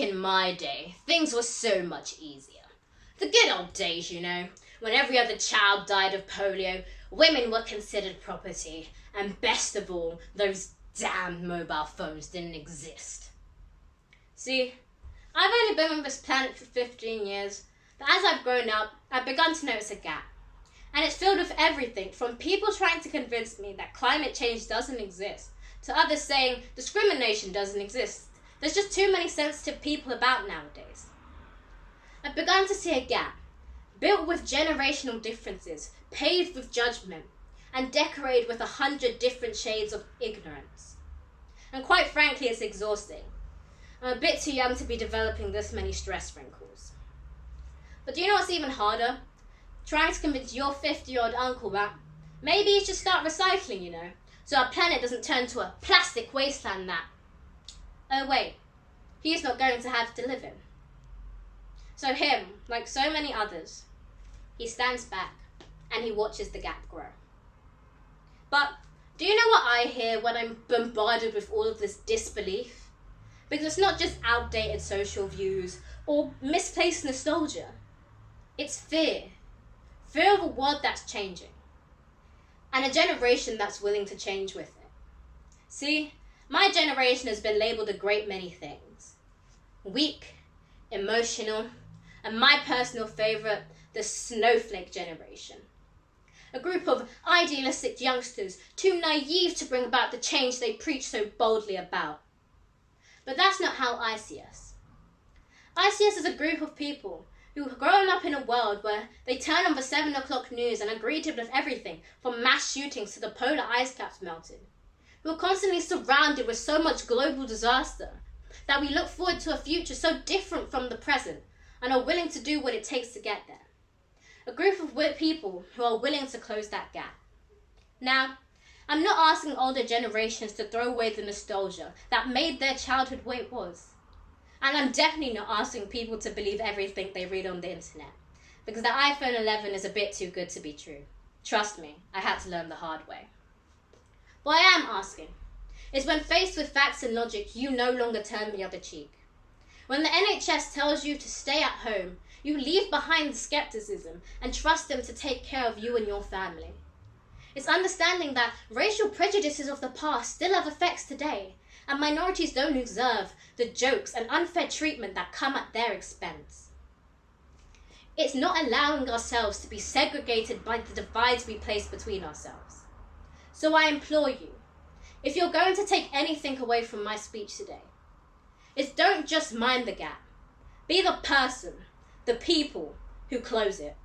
Back in my day, things were so much easier. The good old days, you know, when every other child died of polio, women were considered property, and best of all, those damn mobile phones didn't exist. See, I've only been on this planet for 15 years, but as I've grown up, I've begun to notice a gap. And it's filled with everything from people trying to convince me that climate change doesn't exist, to others saying discrimination doesn't exist. There's just too many sensitive people about nowadays. I've begun to see a gap, built with generational differences, paved with judgment, and decorated with 100 different shades of ignorance. And quite frankly, it's exhausting. I'm a bit too young to be developing this many stress wrinkles. But do you know what's even harder? Trying to convince your 50-year-old uncle that maybe he should start recycling, you know, so our planet doesn't turn to a plastic wasteland that, oh wait, he's not going to have to live in. So him, like so many others, he stands back and he watches the gap grow. But do you know what I hear when I'm bombarded with all of this disbelief? Because it's not just outdated social views or misplaced nostalgia. It's fear. Fear of a world that's changing. And a generation that's willing to change with it. See, my generation has been labelled a great many things. Weak, emotional, and my personal favourite, the snowflake generation. A group of idealistic youngsters too naive to bring about the change they preach so boldly about. But that's not how I see us. I see us as a group of people who have grown up in a world where they turn on the 7 o'clock news and agree to with everything from mass shootings to the polar ice caps melting. Who are constantly surrounded with so much global disaster that we look forward to a future so different from the present and are willing to do what it takes to get there. A group of people who are willing to close that gap. Now, I'm not asking older generations to throw away the nostalgia that made their childhood what it was. And I'm definitely not asking people to believe everything they read on the internet, because the iPhone 11 is a bit too good to be true. Trust me, I had to learn the hard way. What I am asking is when faced with facts and logic, you no longer turn the other cheek. When the NHS tells you to stay at home, you leave behind the skepticism and trust them to take care of you and your family. It's understanding that racial prejudices of the past still have effects today, and minorities don't deserve the jokes and unfair treatment that come at their expense. It's not allowing ourselves to be segregated by the divides we place between ourselves. So I implore you, if you're going to take anything away from my speech today, it's don't just mind the gap. Be the person, the people who close it.